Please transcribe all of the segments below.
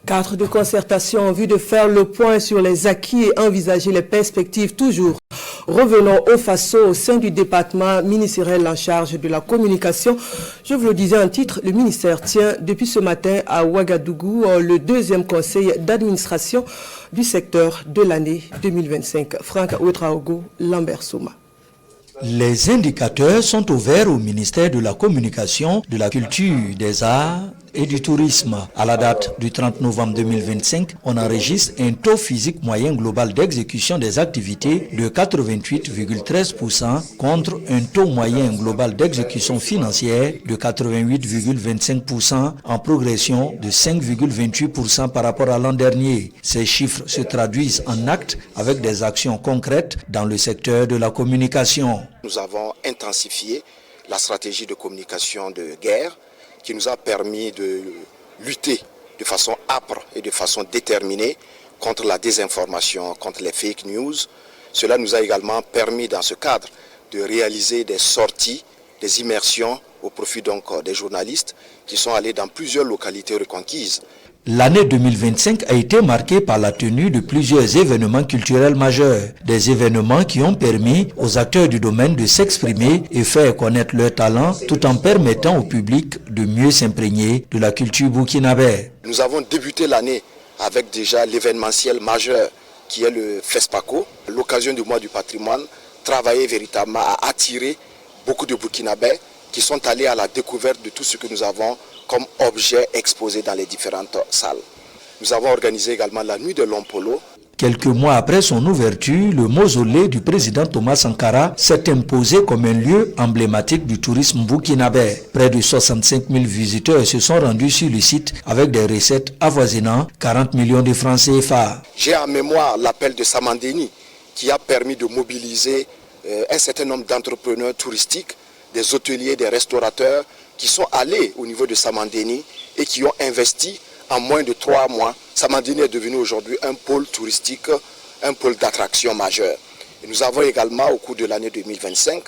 Cadre de concertation en vue de faire le point sur les acquis et envisager les perspectives toujours. Revenons au FASO au sein du département ministériel en charge de la communication. Je vous le disais en titre, le ministère tient depuis ce matin à Ouagadougou le deuxième conseil d'administration du secteur de l'année 2025. Franck Ouetraogo, Lambert Souma. Les indicateurs sont ouverts au ministère de la Communication, de la Culture, des Arts et du Tourisme. À la date du 30 novembre 2025, on enregistre un taux physique moyen global d'exécution des activités de 88,13% contre un taux moyen global d'exécution financière de 88,25% en progression de 5,28% par rapport à l'an dernier. Ces chiffres se traduisent en actes avec des actions concrètes dans le secteur de la communication. Nous avons intensifié la stratégie de communication de guerre qui nous a permis de lutter de façon âpre et de façon déterminée contre la désinformation, contre les fake news. Cela nous a également permis dans ce cadre de réaliser des sorties, des immersions au profit donc des journalistes qui sont allés dans plusieurs localités reconquises. L'année 2025 a été marquée par la tenue de plusieurs événements culturels majeurs. Des événements qui ont permis aux acteurs du domaine de s'exprimer et faire connaître leurs talents tout en permettant au public de mieux s'imprégner de la culture burkinabé. Nous avons débuté l'année avec déjà l'événementiel majeur qui est le FESPACO. L'occasion du mois du patrimoine, travailler véritablement à attirer beaucoup de Burkinabés qui sont allés à la découverte de tout ce que nous avons comme objet exposé dans les différentes salles. Nous avons organisé également la nuit de l'Ompolo. Quelques mois après son ouverture, le mausolée du président Thomas Sankara s'est imposé comme un lieu emblématique du tourisme burkinabé. Près de 65 000 visiteurs se sont rendus sur le site avec des recettes avoisinant 40 millions de francs CFA. J'ai en mémoire l'appel de Samandeni qui a permis de mobiliser un certain nombre d'entrepreneurs touristiques, des hôteliers, des restaurateurs qui sont allés au niveau de Samandeni et qui ont investi en moins de 3 mois. Samandeni est devenu aujourd'hui un pôle touristique, un pôle d'attraction majeur. Et nous avons également, au cours de l'année 2025,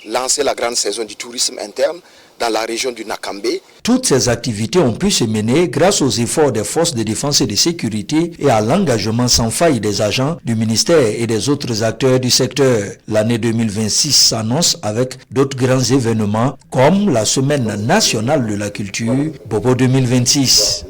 lancé la grande saison du tourisme interne dans la région du Nakambé. Toutes ces activités ont pu se mener grâce aux efforts des forces de défense et de sécurité et à l'engagement sans faille des agents du ministère et des autres acteurs du secteur. L'année 2026 s'annonce avec d'autres grands événements comme la Semaine nationale de la culture, Bobo 2026.